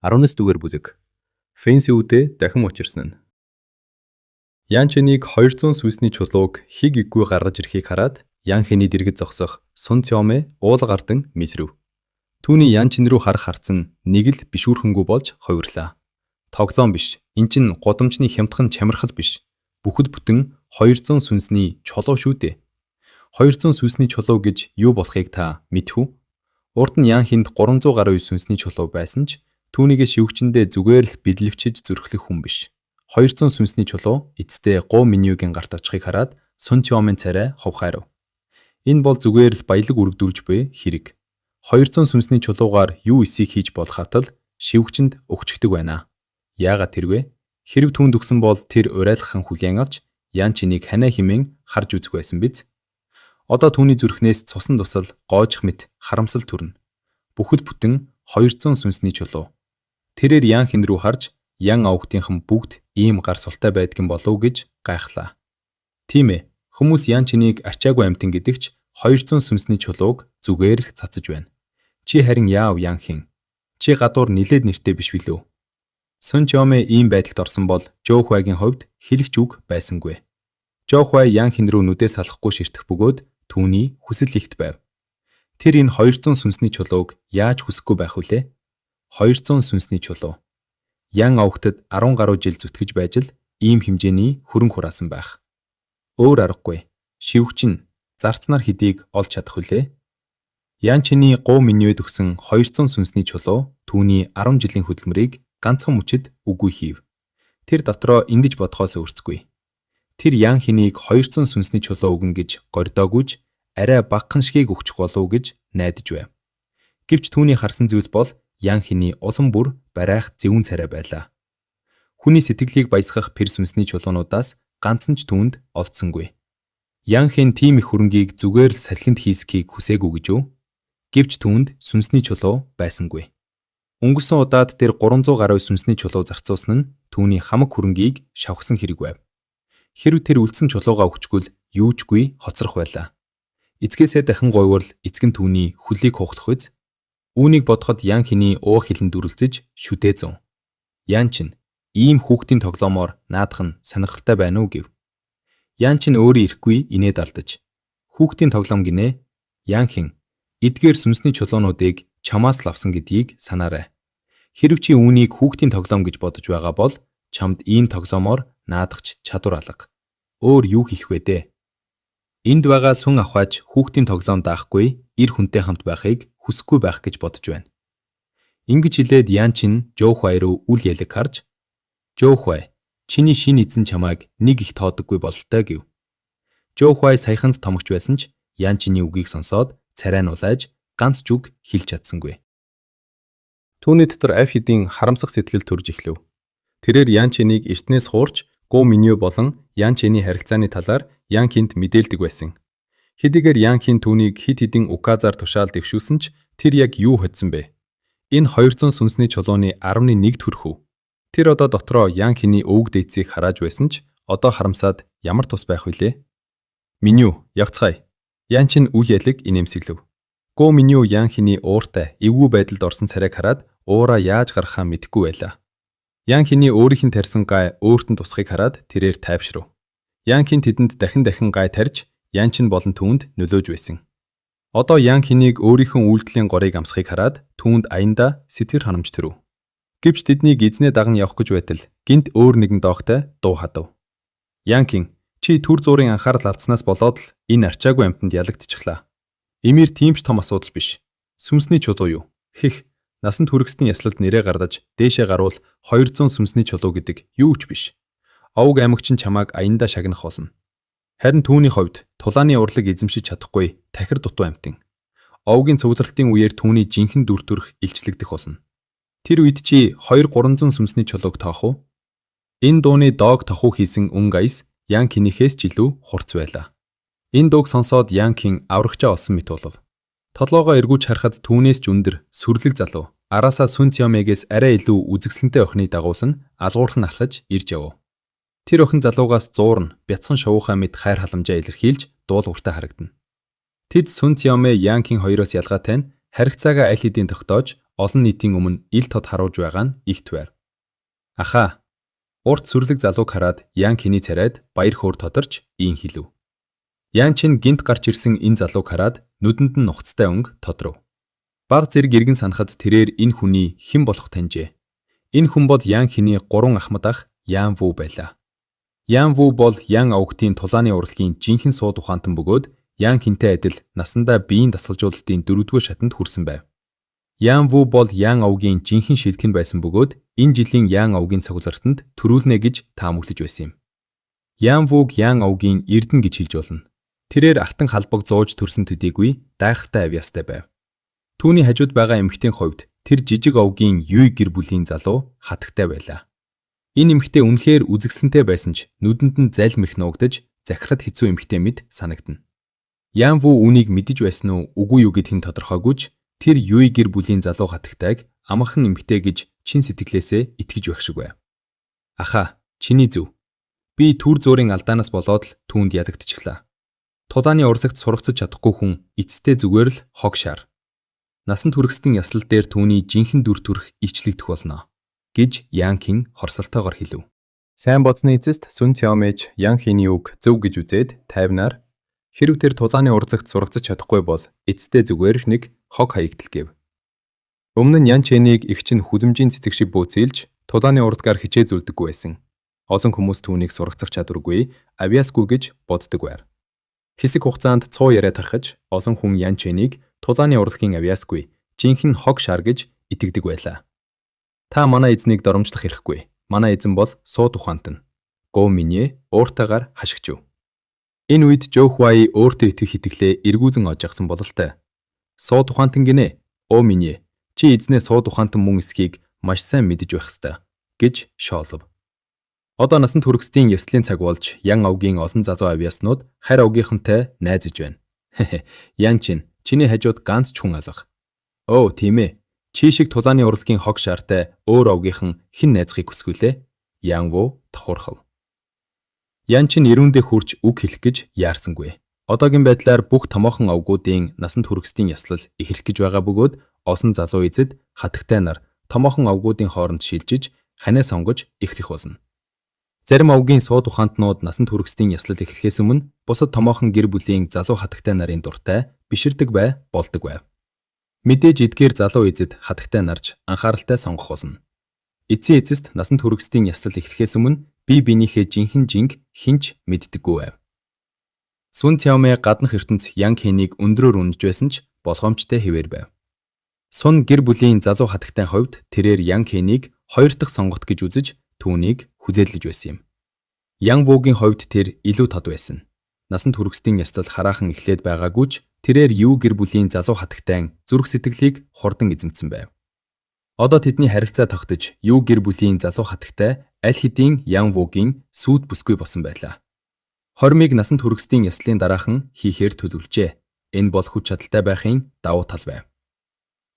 19-р бүлэг. Фэнсиудэ дахин учирсан нь. Ян Чинийг 200 сүнсний чулууг хиг иггүй гаргаж ирэхийг хараад Ян Хэний дэргэд зогсох Сун Цзёмэ уулга гардан мэсрэв. Түүний Ян Чин рүү харц нь нэг л бишүүрхэнгүй болж хувирлаа. Тоглоом биш. Эн чин гудамжны хямдхан чамирхал биш. Бүхэл бүтэн 200 сүнсний чулуу шүү дээ. 200 сүнсний чулуу гэж юу болохыг та мэдв үү? Урд нь Ян Хинд 300 гаруй сүнсний чулуу байсан ч түүнийгээ шивгчэндээ зүгээр л бидлэвчиж зүрхлэх хүн биш. 200 сүнсний чулуу эцтэй Гу Миньюгийн гарт очихыг хараад Сун Цзёмэн царай ховхайрав. Энэ бол зүгээр л баялаг үргэлдүүлж буй хэрэг. 200 сүнсний чулуугаар юу эсийг хийж болох атал шивгчэнд өгчгдөг байна. Яагаад тэрвэ? Хэрв түүнд өгсөн бол тэр урайлахын хүлээн авч Ян Чинийг ханаа химэн харж үзэх байсан биз? Одоо түүний зүрхнээс цусан тусал гоожих мэт харамсал төрнө. Бүхэл бүтэн 200 сүнсний чулуу. Тэрээр Ян Хин рүү харж Ян авгтынхан бүгд ийм гар султай байдгийн болов гэж гайхлаа. Тийм ээ, хүмүүс Ян Чинийг арчаагүй амьтан гэдэгч 200 сүнсний чулууг зүгээр л цацаж байна. Чи харин яав Ян Хин? Чи гадуур нилээд нэртэй биш билүү? Сун Цзёмэ ийм байдалд орсон бол Жоо Хуайгийн хувьд хэлэх үг байсангүй. Жоо Хуай Ян Хин рүү нүдээс салахгүй ширтэх бөгөөд түүний хүсэл ихт байв. Тэр энэ 200 сүнсний чулууг яаж хүсэхгүй байх вүлээ? 200 сүнсний чулуу. Ян авгтад 10 гаруй жил зүтгэж байж л ийм хэмжээний хөрөнгө хураасан байх. Өөр аргагүй. Шивгчин зарцнаар хэдийг олж чадах вүлээ? Ян Чиний Гу Миньюд өгсөн 200 сүнсний чулуу түүний 10 жилийн хөдөлмөрийг ганцхан мөчөд үгүй хийв. Тэр дотроо ингэж бодхоос өөрцгүй. Тэр Ян Хэнийг 200 сүнсний чулуу өгнө гэж гордоогүйж арай багхан шигийг өгчих болов гэж найдаж байв. Гэвч түүний харсан зүйл бол Ян Хэний улам бүр барайх зөвүүн царай байлаа. Хүний сэтгэлийг баясгах пэр сүнсний чулуунуудаас ганцхан ч түүнд олдсонгүй. Ян Хэн тийм их хөрөнгийг зүгээр л салхинд хийсхийг хүсээгүй гэж үү? Гэвч түүнд сүнсний чулуу байсангүй. Өнгөрсөн удаад тэр 300 гаруй сүнсний чулуу зарцуулсан нь түүний хамаг хөрөнгийг шавхсан хэрэг байв. Хэрв тэр үлдсэн чулуугаа өгчгөл юучгүй хоцрох байлаа. Эцгээсээ дахин гойвол эцэг нь түүний хөлийг хугалах үз. Үүнийг бодоход Ян Хэний уу хилэн дүрлцэж шүдээ зун. Ян Чин ийм хүүхдийн тоглоомоор наадах нь сонирхолтой байна уу гэв. Ян Чин өөрөө ирэхгүй инээд алдаж. Хүүхдийн тоглоом гинэ. Ян Хэн эдгээр сүнсний чулуунуудыг чамаас л авсан гэдгийг санаарай. Хэрв чи үүнийг хүүхдийн тоглоом гэж бодож байгаа бол чамд ийм тоглоомоор наадахч чадвар алга. Өөр юу хийх вэ дээ? Энд байгаа сүн авахаж хүүхдийн тоглоом даахгүй эр хүнтэй хамт байхыг хүсэхгүй байх гэж бодож байна. Ингэж хэлээд Ян Чин Жоо Хуай руу үл ялэг харж Жоо Хуай, чиний шинэ эзэн чамайг нэг их тоодоггүй бололтой гэв. Жоо Хуай саяханд томогч байсан ч Ян Чиний үгийг сонсоод царай нь улайж ганц ч үг хэлж чадсангүй. Түүний дотор аль хэдийн харамсах сэтгэл төрж эхлэв. Тэрээр Ян Чинийг эртнээс хуурч Гу Минью болон Ян Чиний харилцааны талаар Ян Хинд мэдээлдэг байсан. Хэдийгээр Ян Хин түүнийг хид хидэн указаар тушаал дэвшүүлсэн ч тэр яг юу хоцсон бэ? Энэ 200 сүнсний чулууны 11-т хүрэх үү? Тэр одоо дотроо Ян Хэний өвөг дээдсийг харааж байсан ч одоо харамсаад ямар тус байх вүлээ? Минью, явцгаая. Ян Чин үл ялэг инээмсэглэв. Гу Минью Ян Хэний ууртай эвгүй байдалд орсон царайг хараад уураа яаж гарахаа мэдэхгүй байлаа. Ян Хэний өөрийнх нь тарьсан гай өөрт нь тусахыг хараад тэрээр тайвшрав. Ян Хэн тэдэнд дахин гай тарьж Ян Чин болон түүнд нөлөөж байсан. Одоо Ян Хэнийг өөрийнхөө үйлдэлийн горыг амсахыг хараад түүнд аянда сэтгэр ханамж төрөв. Гэвч тэднийг эзнээ даган явах гэж байтал гинт өөр нэгэн доогтой дуу хадав. Ян Хэн, чи төр зуурын анхаарал алдснаас болоод л энэ арчаагүй амьтанд ялагдчихлаа. Эмээр тийм ч том асуудал биш. Сүнсний чулуу юу? Хэх, насанд хүргэсний яслалд нэрээ гардаж дээшээ гарвал 200 сүнсний чулуу гэдэг юу ч биш. Овг аймагч нь чамааг аянда шагнах болно. Харин түүний хувьд тулааны урлаг эзэмшиж чадахгүй тахир дутуу амьтан. Овгийн цугларалтын үеэр түүний жинхэнэ дүр төрх илчлэгдэх болно. Тэр үед чи 200-300 сүнсний чулууг тоох уу? Энэ дууны доог тохуу хийсэн өнгө аяс Ян Хэнийхээс ч илүү хурц байлаа. Энэ дууг сонсоод Ян Хэн аврагчаа олсон мэт болов. Толгоогоо эргүүж харахад түүнээс ч өндөр сүрлэг залуу араасаа Сун Цзёмэгээс арай илүү үзэгсэлэнтэй охины дагуулсан алгуурхан алхаж ирж яв. Тэр охин залуугаас зуурн бяцхан шувуухай мэд хайр халамжаа илэрхийлж дуулууртай харагдана. Тэд Сун Цзёмэ Ян Хэн хоёроос ялгаатай нь харигцаагаа аль хэдийн тогтоож олон нийтийн өмнө ил тод харуулж байгаа нь игт байр. Ахаа, урт сүрлэг залууг хараад Ян Хений царайд баяр хөөр тодорч ийм хэлв. Ян Чин гинт гарч ирсэн энэ залууг хараад нүдэнд нь нухацтай өнгө тодров. Баг зэрэг иргэн санахад тэрээр энэ хүний хэн болох таньжээ. Энэ хүн бол Ян Хений 3 ахмад ах Ян Ву байлаа. Ян Ву бол Ян Авгтын тулааны урлагийн жинхэнэ сууд ухаантан бөгөөд Ян Хинтэй адил насандаа биеийн дасгалжуулалтын 4-р шатанд хүрсэн байв. Ян Ву бол Ян Авгийн жинхэнэ шилтгэн байсан бөгөөд энэ жилийн Ян Авгийн цагуусартанд төрүүлнэ гэж таамаглаж байсан юм. Ян Вуг Ян Авгийн эрдэнэ гэж хэлж болно. Тэрээр алтан халбаг зууж төрсөн төдийгүй гайхалтай авьяастай байв. Түүний хажууд байгаа эмэгтэйн хувьд тэр жижиг Авгийн Юй гэр бүлийн залуу хатагтай байлаа. Энэ эмэгтэй үнэхээр үзэсгэлэнтэй байсан ч нүдэнд нь залмирх нуугдаж захирахад хэцүү эмэгтэй мэд санагдана. Ян Ву үнийг мэдэж байсан уу үгүй юу гэдгийг тодорхойгүй ч тэр Юй гэр бүлийн залуу хатагтайг амархан эмэгтэй гэж чин сэтгэлээсээ итгэж байх шиг байв. Ахаа, чиний зөв. Би түр зуурын алдаанаас болоод л түүнд ядагдчихлаа. Тулааны урлагт сургацж чадахгүй хүн эцэстээ зүгээр л хог шар. Насанд хүргэсдэн яслал дээр түүний жинхэнэ дүр төрх ичлэгдэх болно гэж Ян Хин хорсолтойгоор хэлв. Сайн бодсны эцэст Сүн Цзяомэж Ян Хиний үг зөв гэж үзээд тайвнаар хэрв тэр тулааны урлагт сургацж чадахгүй бол эцэстээ зүгээр нэг хог хаягдл гэв. Өмнө нь Ян Чэнийг их чинь хүлэмжийн цэцэг шиг бөөцөөлж тулааны урлагаар хичээ зүлдэггүй байсан. Олон хүмүүс түүнийг сургацах чадваргүй, авьяасгүй гэж боддог байр. Хэсэг хугацаанд цуу яриа тархаж олон хүн Ян Чэнийг тулааны урлагийн авьяасгүй, жинхэнэ хог шар гэж итгэдэг байлаа. Та манай эзнийг доромжлох хэрэггүй. Манай эзэн бол сууд ухаантан. Гоо минь ууртайгаар хашигчв. Энэ үед Жоухвай өөртөө итгэх итгэлээ эргүүзэн оожгсан бололтой. Сууд ухаантан гинэ. Оо минь чи эзнээ сууд ухаантан мөн эсхийг маш сайн мэдэж байх ёстой гэж шоолов. Одоо насанд хүргэсдийн ёслолын цаг болж Ян Авгийн олон залуу авьяаснууд харь Авгийнхантай найзаж байна. Ян Чин, чиний хажууд ганц ч хүн алга. Оо, тийм ээ. Чи шиг тулааны урлагийн хог шаартай өөр Авгийнхан хэн найзахыг хүсгүлээ? Ян Ву давхурхав. Ян Чин ирүүндээ хурж үг хэлэх гэж яарсангүй. Одоогийн байдлаар бүх томоохон авгуудын насанд хүргэсдийн яслал эхлэх гэж байгаа бөгөөд осон залуу эзэд хатагтай нар томоохон авгуудын хооронд шилжиж ханаа сонгож эхлэх болно. Зарим авгийн сууд ухаантнууд насанд хүргэсдийн яслал эхлэхээс өмнө бусад томоохон гэр бүлийн залуу хатагтай нарын дуртай биширдэг бай болдог байв. Мэдээж эдгээр залуу эзэд хатагтай нарж анхааралтай сонгох болно. Эцсийн эцэст насанд хүргэсдийн яслал эхлэхээс өмнө бие биенийхээ жинхэнэ жинг хинч мэддэггүй байв. Сүн Цзяомэ гаднах ертөнц Ян Хэнийг өндрөөр үнэж байсан ч болгоомжтой хэвээр байв. Сун гэр бүлийн залуу хатагтай хувьд тэрээр Ян Хэнийг хоёр дахь сонгот гэж үзэж түүнийг хүзээлж байсан юм. Ян Вугийн хувьд тэр илүү тод байсан. Насанд хүргэсдийн яслал хараахан эхлээд байгаагүй ч тэрээр Юу гэр бүлийн залуу хатагтай зүрх сэтгэлийг хурдан эзэмдсэн байв. Одоо тэдний харилцаа тогтож Юу гэр бүлийн залуу хатагтай аль хэдийн Ян Вугийн сүйд бүсгүй болсон байлаа. Хормыг насанд хүргэсдийн яслалын дараахан хийхээр төлөвлөжээ. Энэ бол хүч чадалтай байхын давуу тал байв.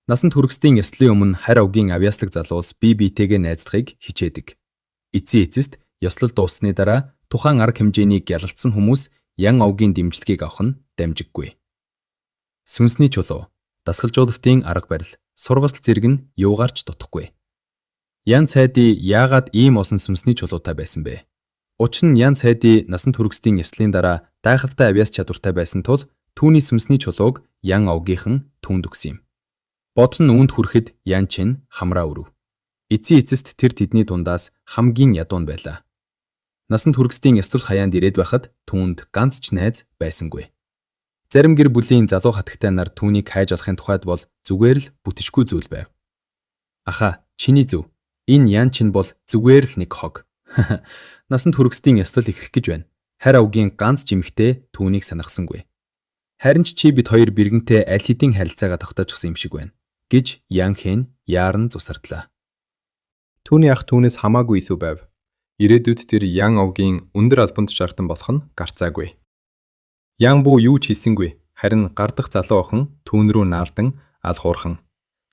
Насанд хүргэсдийн яслалын өмнө харь Авгийн авьяаслаг залуус бие биетэйгээ найздахыг хичээдэг. Эцсийн эцэст ёслол дууссаны дараа тухайн арга хэмжээнийг гялалцсан хүмүүс Ян Авгийн дэмжлэгийг авах нь дамжиггүй. Сүнсний чулуу, дасгалжуулалтын арга барил, сургалтын зэрэг нь юугаарч дутхгүй. Ян Цайди яагаад ийм олон сүнсний чулуутай байсан бэ? Учир нь Ян Цайди насанд хүргэсдийн яслалын дараа гайхалтай авьяас чадвартай байсан тул түүний сүнсний чулууг Ян Авгийнхан түнд өгсөн юм. Бодол нь үүнд хүрэхэд Ян Чин хамраа өрөв. Эцсийн эцэст тэр тэдний дундаас хамгийн ядуу нь байлаа. Насанд хүргэсдийн яслал хаяанд ирээд байхад түүнд ганц ч найз байсангүй. Зарим гэр бүлийн залуу хатагтай нар түүнийг хайж алахын тухайд бол зүгээр л бүтшгүй зүйл байв. Ахаа, чиний зөв. Энэ Ян Чин бол зүгээр л нэг хог. Насанд хүргэсдийн яслал эхлэх гэж байна. Харь Авгийн ганц жимхтэй түүнийг санахсангүй. Харин ч чи бид хоёр бэргэнтэй аль хэдийн харилцаагаа тогтоочихсан юм шиг байна гэж Ян Хэн яаран зусардлаа. Түүний ах түүнээс хамаагүй илүү байв. Ирээдүйд тэр Ян Авгийн өндөр албанд шаартан болох нь гарцаагүй. Ян Ву юу ч хийсэнгүй. Харин гардах залуу охин түүн рүү наардан алхуурхан.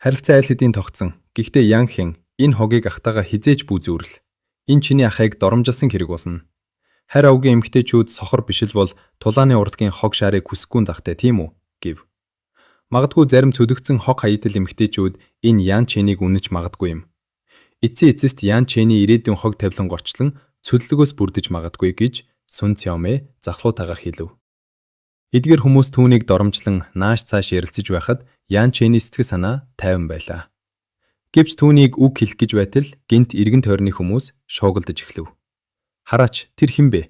Харилцаа аль хэдийн тогтсон. Гэхдээ Ян Хэн энэ хогийг ахтайгаа хизээж бүү зүүрл. Энэ чиний ахыг доромжилсан хэрэг болно. Харь Авгийн эмэгтэйчүүд сохор бишил бол тулааны урлагийн хог шаарыг хүсэхгүй захтай тийм үү гэв. Магадгүй зарим цөлөгцсөн хог хаягдл эмэгтэйчүүд энэ Ян Чэнийг үнэж магадгүй юм. Эцсийн эцэст Ян Чэний ирээдүйн хог тавилан горчлон цөллөгөөс бүрдэж магадгүй гэж Сун Цзяомэ залхуутаагаар хэлв. Эдгээр хүмүүс түүнийг доромжлон нааш цааш ярилцаж байхад Ян Чэний сэтгэл санаа тайван байлаа. Гэвч түүнийг үг хэлэх гэж байтал гинт эргэн тойрны хүмүүс шуугилдаж эхлэв. Хараач, тэр хэн бэ?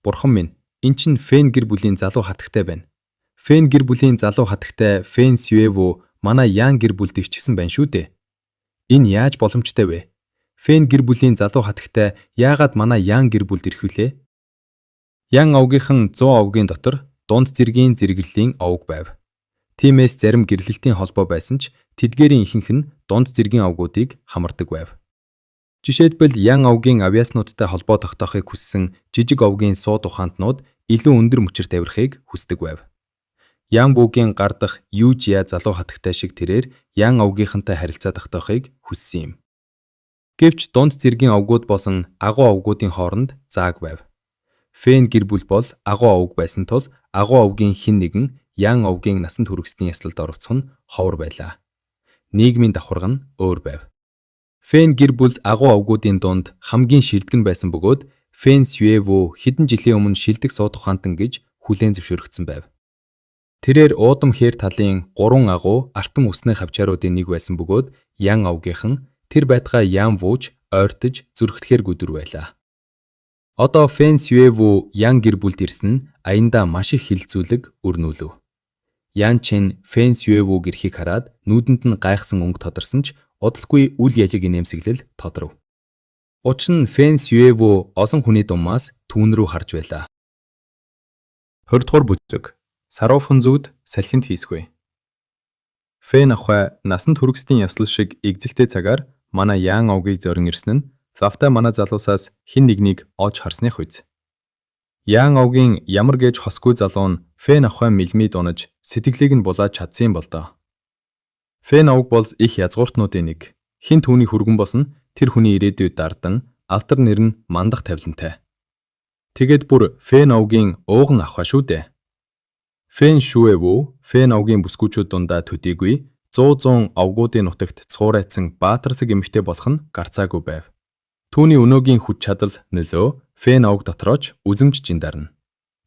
Бурхан минь, эн чинь Фэн гэр бүлийн залуу хатагтай байна. Фэн гэр бүлийн залуу хатагтай Фэн Сюэву манай Ян гэр бүлдэгч гэсэн байна шүү дээ. Энэ яаж боломжтой вэ? Фэн гэр бүлийн залуу хатагтай яагаад манай Ян гэр бүлд ирэх вүлээ? Ян овгийнхан 100 овгийн дотор дунд зэргийн зэрэглэлийн овг байв. Тиймээс зарим гэрлэлтийн холбоо байсан ч тэдгээрийн ихэнх нь дунд зэргийн овгуудыг хамардаг байв. Жишээлбэл Ян овгийн авиаснуудтай холбоо тогтоохыг хүссэн жижиг овгийн сууд ухаантнууд илүү өндөр мөчир тавирахыг хүсдэг байв. Ян Бугийн гар дах Южия залуу хатагтай шиг тэрээр Ян овгийнхантай харилцаа тогтоохыг хүссэн юм. Гэвч дунд зэргийн овгууд болон агуу овгуудын хооронд зааг байв. Фэн гэр бүл бол агуу овг байсан тул агуу овгийн хэн нэгэн Ян овгийн насанд хүрэхсний яслалд оролцох нь ховор байлаа. Нийгмийн давхарга нь өөр байв. Фэн гэр бүл агуу овгуудын дунд хамгийн шилдэг нь байсан бөгөөд Фэн Сюэву хэдэн жилийн өмнө шилдэг сууд ухаантан гэж хүлээн зөвшөөрөгдсөн байв. Тэрээр уудам хээр талын 3 агуу артан усны хавчааруудын нэг байсан бөгөөд Ян овгийнхан тэр байтугай Ян Вууж ойртож зүрхтгэхэр гүдүр байлаа. Одоо Фэн Сюэву Ян гэр бүлд ирсэн нь аяндаа маш их хилцүүлэг өрнүүлв. Ян Чэн Фэн Сюэву гэрхийг хараад нүдэнд нь гайхсан өнгө тодорсон ч удалгүй үл яжиг инээмсэглэл тодров. Учир нь Фэн Сюэву олон хүний думаас түүн рүү харж байлаа. 20 дугаар бүлэг. Саруувхан зүуд салхинд хийсгүй. Фэн ахуй насанд хүрэхсдийн яслал шиг игзэгтэй цагаар манай Ян овгийг зорин ирсэн нь завтай манай залуусаас хэн нэгнийг олж харсных үз. Ян овгийн ямар гэж хосгүй залуу нь Фэн ахуй мэлмид унаж сэтгэлийг нь булааж чадсан юм бол доо. Фэн овг бол их язгууртнуудын нэг. Хэн түүний хүргэн босно тэр хүний ирээдүйд дардан алтар нэр нь мандах тавилантай. Тэгэд бүр Фэн овгийн ууган ахуй шүү дээ. Фэн Шүэву Фэн овгийн бүсгүүчүүд дундаа төдийгүй 100 овгуудын нутагт цуурайцсан баатарсаг эмэгтэй болох нь гарцаагүй байв. Түүний өнөөгийн хүч чадал нөлөө Фэн овг дотрооч үзэмж жиндарна.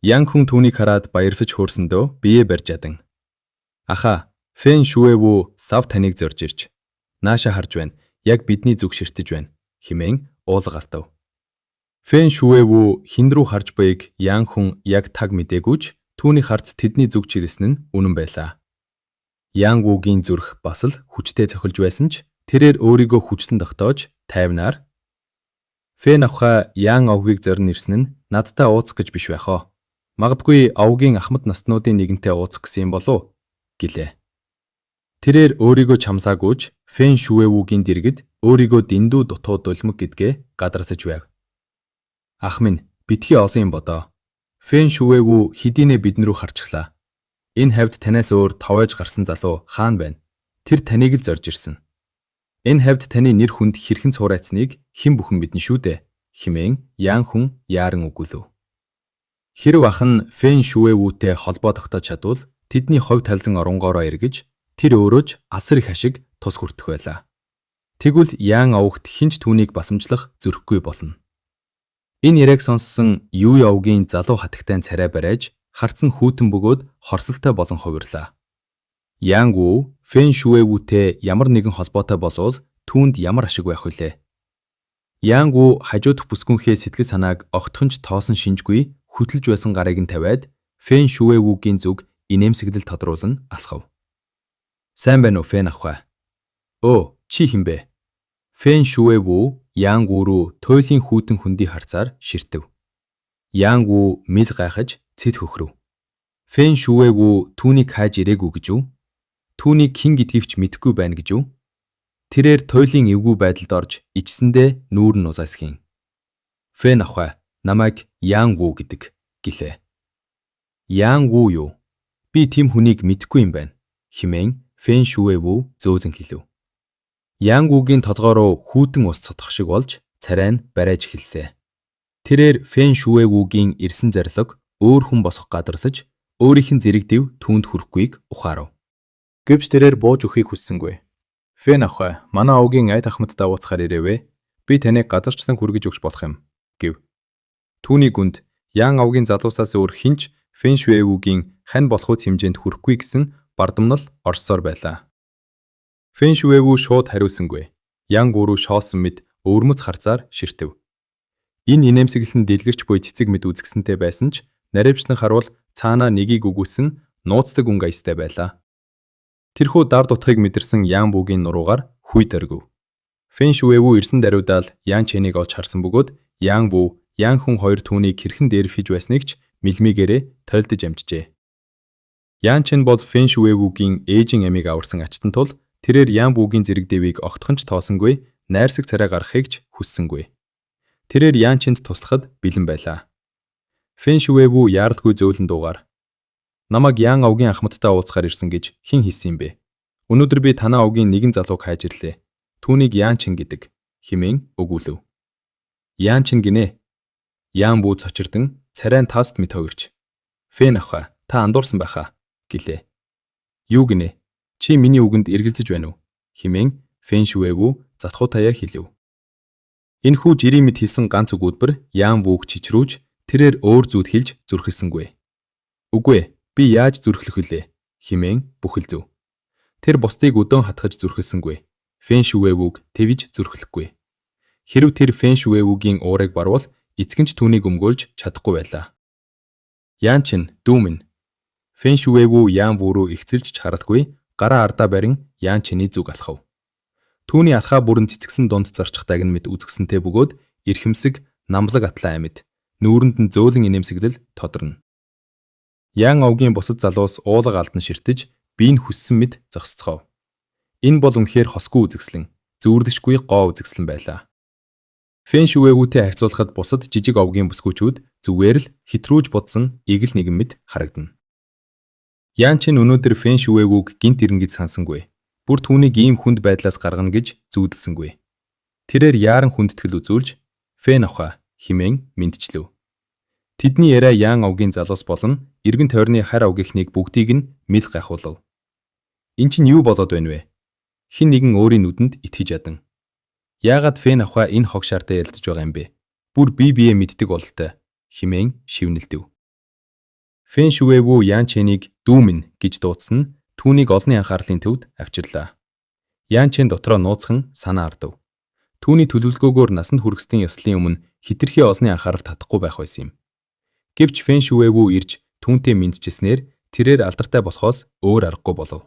Ян хүн түүнийг хараад баярлаж хөөрсөндөө бие барьж ядан. Аха, Фэн Шүэву сав таныг зорж ирж. Нааша харж байна. Яг бидний зүг ширтэж байна. Химэн уулга алтав. Фэн Шүэву хин рүү харж байг Ян хүн яг таг мэдээгүйч түүний харц тэдний зүг чирсэн нь үнэн байлаа. Ян Вугийн зүрх бас л хүчтэй цохилж байсан ч тэрээр өөрийгөө хүчлэн тогтоож тайвнаар Фэн ахуй Ян овгийг зорин ирсэн нь надтай ууцах гэж биш байхоо. Магадгүй овгийн ахмад наснуудын нэгэнтэй ууцах гэсэн юм болов гэлээ. Тэрээр өөрийгөө чамсаагүйч Фэн Шүэвугийн дэргэд өөрийгөө дэндүү дутуу дулмаг гэдгээ гадарсаж байв. Ах минь, битгий олон юм бодоо. Фэн Шүэву хэдийнэ биднэрүү харчихлаа. Энэ хавьд танаас өөр товоож гарсан залуу хаан байна. Тэр таныг л зорж ирсэн. Энэ хавьд таны нэр хүнд хэрхэн цуурайцныг хэн бүхэн мэднэ шүү дээ. Химэн Ян хүн яаран өгүүлв. Хэрв ах нь Фэн Шүэвутэй холбоо тогтоож чадвал тэдний ховь талзан оронгоороо эргэж тэр өөрөөж асар их ашиг тус хүртэх байлаа. Тэгвэл Ян овогт хинч түүнийг басамжлах зөрөхгүй болно. Энэ яриаг сонссон Юй овгийн залуу хатагтай царай бариаж харцсан хүүтэн бөгөөд хорсолтой болон хувирлаа. Ян Ву Фэн Шүэвутэй ямар нэгэн холбоотой болвол түүнд ямар ашиг байх вүлээ. Ян Ву хажуудах бүсгүнхээ сэтгэл санааг огтхонч тоосон шинжгүй хөтлөж байсан гарыг нь тавиад Фэн Шүэвугийн зүг инээмсэглэл тодруулан алхав. Сайн байна уу Фэн ахуй? Өө, чи хэн бэ? Фэн Шүэву Ян Ву руу туйлын хүүтэн хөндий харцаар ширтэв. Ян Ву мэл гайхаж цэд хөхрөв. Фэн Шүэву түүнийг хайж ирээгүй гэж үү? Түүнийг хэн гэдгийг ч мэдэхгүй байна гэж үү? Тэрээр туйлын эвгүй байдалд орж ичсэндээ нүүр нь узаасхийн. Фэн ахуй, намайг Ян Ву гэдэг гэлээ. Ян Ву юу? Би тийм хүнийг мэдэхгүй юм байна. Химэн Фэн Шүэву зөөлөн хэлв. Ян Вугийн толгой руу хүүтэн ус цотох шиг болж царай нь барайж эхэллээ. Тэрээр Фэн Шүэвугийн ирсэн зарлиг өөр хүн босох гадарлаж өөрийнх нь зэрэг дэв түүнд хүрэхгүйг ухаарав. Гэвч тэрээр бууж өхийг хүссэнгүй. Фэн ах, манай овгийн айд ахмадтай уулзахаар ирээвэ. Би таныг газарчсан хүргэж өгч болох юм гэв. Түүний гүнд Ян овгийн залуусаас өөр хинч Фэн Шүэвүүгийн хань болохуц хэмжээнд хүрэхгүй гэсэн бардамнал орсоор байлаа. Фэн Шүэвүү шууд хариулсангүй. Ян гуруу шоосон мэд өвөрмөц харцаар ширтэв. Энэ инээмсэглэн дэлгэрч буй цэцэг мэд үзэгсэнтэй байсан ч наривчлан харуул цаанаа нэгийг үгүйсэн нууцдаг өнгө аястай байлаа. Тэрхүү дар дутхыг мэдэрсэн Ян бүгийн нуруугаар хүй дөргөв. Фэн Шүэвүү ирсэн даруйдаал Ян Чэнийг олж харсан бөгөөд Ян Вүү, Ян хүн хоёр түүнийг хэрхэн дээр хийж байсныг ч мэлмигээрээ тойлдож амжжээ. Ян Чэн бол Фэн Шүэвүүгийн ээжийн амийг аварсан ачтан тул тэрээр Ян Бүгийн зэрэг дэвийг огтхон ч тоосонгүй, найрсаг царай гарахыг ч хүссэнгүй. Тэрээр Ян Чэнд туслахад бэлэн байлаа. Фэн Шүэвүү яаралгүй зөөлөн дуугаар "Намайг Ян овгийн ахмадтай уулзахаар ирсэн гэж хэн хэлсэн юм бэ? Өнөөдөр би танаа овгийн нэгэн залууг хайж ирлээ. Түүнийг Ян Чэн гэдэг" хэмээн өгүүлв. Ян Чэн гинэ. Ян Бүү цочирдан царайн таст мэд ховирч "Фэн ах, та андуурсан байхаа" гэлээ. "Юу гинэ? Чи миний үгэнд эргэлзэж байна уу?" хэмээн Фэн Шүэвүү затхуутаяа хэлв. Энэхүү жирийн мэд хэлсэн ганц өгүүлбэр Ян Бүүг чичрүүж тэрээр өөр зүуд хэлж зүрхэлсэнгүй. "Үгүй, би яаж зүрхлэх вүлээ?" хэмээн бүхэлзэв. Тэр бусдыг өдөөн хатгаж зүрхэлсэнгүй. Фэн Шүэвүүг твж зүрхлэхгүй. Хэрв тэр Фэн Шүэвүүгийн уурыг барвал эцэг нь ч түүнийг өмгөөлж чадахгүй байлаа. Ян Чэн, дүү минь. Фэн Шүэвүү Ян Вүү рүү ихцэлж ч харатгүй, гараа ардаа барин Ян Чэний зүг алхав. Түүний алхаа бүрэн цэцгсэн дунд зарчихтайг нь мэд үзгсэнтэй бөгөөд эрхэмсэг, намлаг атлан амьд, нүүрэнд нь зөөлөн инээмсэглэл тодорно. Ян овгийн бусад залуус уулга алдан ширтэж, биеийн хүссэн мэд зогсцгов. Энэ бол үнэхээр хосгүй үзэгслэн, зүүрлэшгүй гоо үзэгслэн байлаа. Фэн Шүэвүүтэй харьцуулахад бусад жижиг овгийн бүсгүүчүүд зүгээр л хитрүүж будсан игэл нэгэн мэд харагдана. Ян Чэн өнөөдөр Фэн Шүэвүүг гинт ирнэ гэж сансангүй. Бүр түүнийг ийм хүнд байдлаас гаргана гэж зүүдэлсэнгүй. Тэрээр яаран хүндэтгэл үзүүлж "Фэн ах" хэмээн мэдчлэв. Тэдний яриа Ян овгийн залуус болон эргэн тойрны харь овгийнхнийг бүгдийг нь мэл гайхуулав. "Эн чинь юу болоод байна вэ? Хэн нэгэн өөрийн нүдэнд итгэж ядан. Яагаад Фэн ах энэ хогшаартай ярилцаж байгаа юм бэ? Бүр бие мэддэг бололтой" хэмээн шивнэлдэв. Фэн Шүэвүү Ян Чэнийг "дүү минь" гэж дуудсан нь түүнийг олонний анхаарлын төвд авчирлаа. Ян Чэн дотроо нууцхан санаа ардав. Түүний төлөвлөгөөгөөр насанд хүрэхстийн ёслолын өмнө хитрхи олонний анхаарал татахгүй байх байсан юм. Гэвч Фэн Шүэвүү ирж түүнтэй мэдчилснээр тэрээр алдартай болохоос өөр аргагүй болов.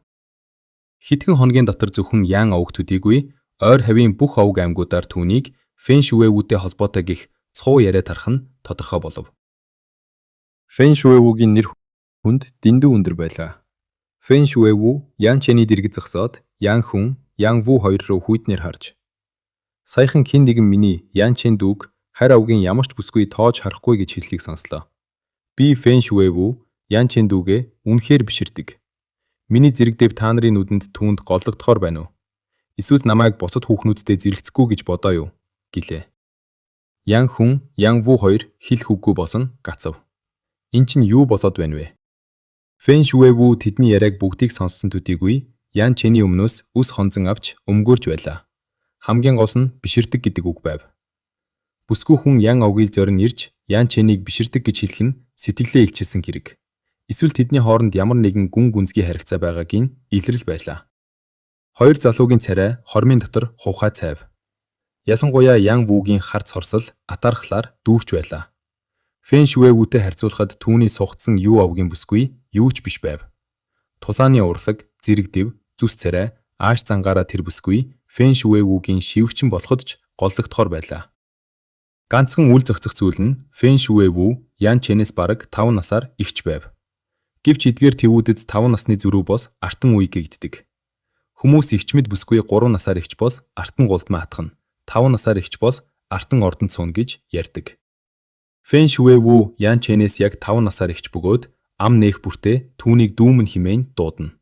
Хэдхэн хоногийн дотор зөвхөн Ян овг төдийгүй ойр хавийн бүх овг аймагуудаар түүнийг Фэн Шүэвүүтэй холбоотой гих цуу яриа тарах нь тодорхой болов. Фэн Шүэвүүгийн нэр хүнд дэндүү өндөр байлаа. Фэн Шүэвүү Ян Чэний дэргэд зогсоод Ян хүн, Ян Вүү хоёр руу хүйтнээр харж "Саяхан хэн нэгэн миний Ян Чэн дүүг харь овгийн ямар ч бүсгүй тоож харахгүй" гэж хэлхийг сонслоо. "Би Фэн Шүэвүү Ян Чэн дүүгээ үнэхээр биширдэг. Миний зэрэг дэв та нарын нүдэнд түүнд голлогдохоор байна уу? Эсвэл намайг бусад хүүхнүүдтэй зэрэгцэхгүй гэж бодоо юу?" гэлээ. Ян хүн, Ян Вүү хоёр хэлэх үггүй болсон гацав. "Эн чинь юу болоод байна вэ?" Фэн Шүэвүү тэдний яриаг бүгдийг сонссон төдийгүй Ян Чэний өмнөөс үс хонзон авч өмгөөрж байлаа. Хамгийн гол нь биширдэг гэдэг үг байв. Бүсгүй хүн Ян овгийг зорин ирж Ян Чэнийг биширдэг гэж хэлэх нь сэтгэлээ илчилсэн хэрэг. Эсвэл тэдний хооронд ямар нэгэн гүн гүнзгий харилцаа байгаагийн илрэл байлаа. Хоёр залуугийн царай хормын дотор хувхай цайв. Ялангуяа Ян Вүүгийн харц хорсол атаархлаар дүүрч байлаа. Фэн Шүэвүүтэй харьцуулахад түүний сугдсан юу овгийн бүсгүй юу ч биш байв. Тулааны урлаг, зэрэг дэв, зүс царай, ааш зангаараа тэр бүсгүй Фэн Шүэвүүгийн шивгчин болоход ч голлогдохоор байлаа. Ганцхан үл зохицох зүйл нь Фэн Шүэвүү Ян Чэнээс бараг 5 насаар ихч байв. Гэвч эдгээр тэвүүдэд 5 насны зүрүү бол артан үе гэгддэг. Хүмүүс ихчмэд бүсгүй 3 насаар ихч бол артан гулдмаа атгана. 5 насаар ихч бол артан ордонд сууна гэж ярьдаг. Фэн Шүэвүү Ян Чэнээс яг 5 насаар ихч бөгөөд ам нээх бүртээ түүнийг дүүмэн хэмээн дуудана.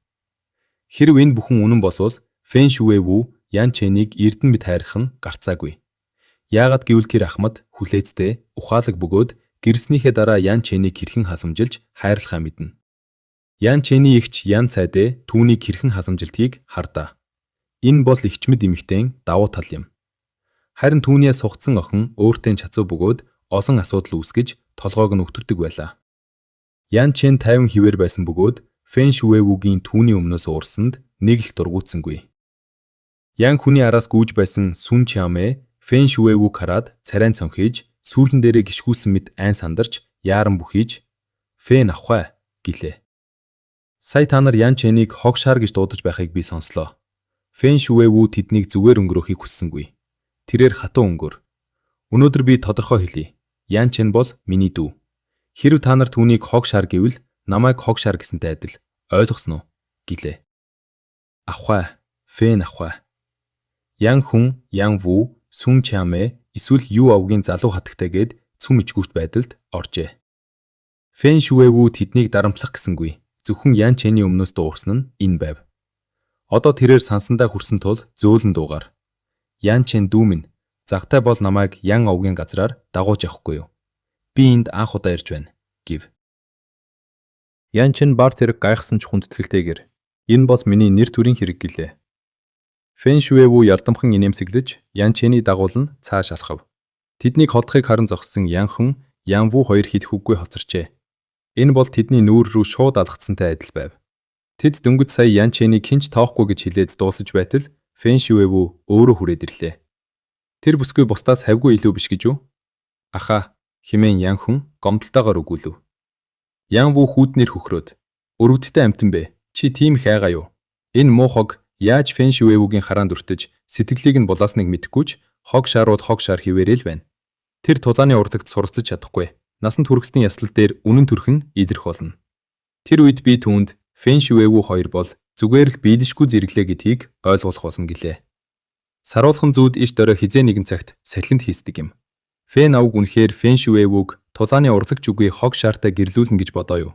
Хэрв энэ бүхэн үнэн болвол Фэн Шүэвүү Ян Чэнийг эрдэн мэд хайрлах нь гарцаагүй. Яагаад гэвэл тэр ахмад хүлээцтэй, ухаалаг бөгөөд гэрснийхээ дараа Ян Чэнийг хэрхэн халамжилж хайрлахаа мэднэ. Ян Чэний эгч Ян цайдээ түүнийг хэрхэн халамжилтгийг хардаа. Энэ бол эгчмэд эмэгтэйн давуу тал юм. Харин түүний сугцсан охин өөртөө чацуу бөгөөд олон асуудал үүсгэж толгойг нь өвтөрдөг байлаа. Ян Чен 50 хിവэр байсан бөгөөд Фэн Шүэвүүгийн түүний өмнөөс уурсанд нэг их дургуутсангүй. Ян хүний араас гүйж байсан Сүн Чамэ Фэн Шүэвүүг хараад царайн цонхиж сүүлэн дээрээ гიშгүүлсэн мэт айн сандарч яаран бүхийж "Фэн авахай" гэлээ. Сая та нар Ян Чэнийг хог шаар гэж дуудаж байхыг би сонслоо. Фэн Шүэвүү тэднийг зүгээр өнгөрөөхийг хүссэнгүй. Тэрээр хатуу өнгөр. Өнөөдөр би тодорхой хэлье. Ян Чэн бол миний дүү. Хэрэв та нар түүнийг хог шаар гэвэл намайг хог шаар гэсэнтэй адил. Ойлгосноо гэлээ. Авахай, Фэн авахай. Ян хүн, Ян Вүү, Сүн Чамэ эсвэл Юу авгийн залуу хатагтайгээд цүм ичгүүрт байдалд оржээ. Фэн Шүэвүү тэднийг дарамтлах гэсэнгүй. Зөвхөн Ян Чэний өмнөөс дуурсан нь энэ байв. Одоо тэрээр сансандаа хүрсэн тул зөөлөн дуугаар "Ян Чэн дүү минь, загтай бол намайг Ян овгийн газраар дагууж явахгүй юу? Би энд анх удаа ирж байна" гэв. Ян Чэн бар зэрэг гайхсан ч хүндэтгэлтэйгэр "Энэ бол миний нэр төрийн хэрэг" гэлээ. Фэн Шүэвүү ярдамхан инээмсэглэж Ян Чэний дагуулн цааш алхав. Тэднийг холдохыг харан зогссон Ян хүн, Ян Вүү хоёр хэлэх үггүй хоцорчээ. Энэ бол тэдний нүүр рүү шууд алгацсантай адил байв. Тэд дөнгөж сая Ян Чэнийг хинч тоохгүй гэж хэлээд дуусаж байтал Фэн Шүэвүү өөрөө хүрээд ирлээ. "Тэр бүсгүй бусдаас хавьгүй илүү биш гэж үү?" "Аха" хэмээн Ян хүн гомдолтойгоор өгүүлв. Ян Вүү хүүднэр хөхрөөд "Өрөвдөлтөй амтан бэ. Чи тийм их айгаа юу? Энэ муу хог яаж Фэн Шүэвүүгийн хараанд өртөж сэтгэлийг нь булаасныг мэдэхгүй ч хог шаарууд хог шаар хിവэрэл байна. Тэр тулааны урлагт суралцаж чадахгүй. Насанд хүргэсний яслал дээр үнэн төрх нь илэрх болно. Тэр үед би түүнд Фэн Шүэвүү хоёр бол зүгээр л биелэшгүй зэрэглээ гэдгийг ойлгуулах болно гэлээ. Саруулхан зүүд иш дөрөө хизээ нэгэн цагт салхинд хийсдэг юм. Фэн авг үнэхээр Фэн Шүэвүүг тулааны урлагч үгүй хог шаартай гэрлүүлнэ гэж бодоо юу?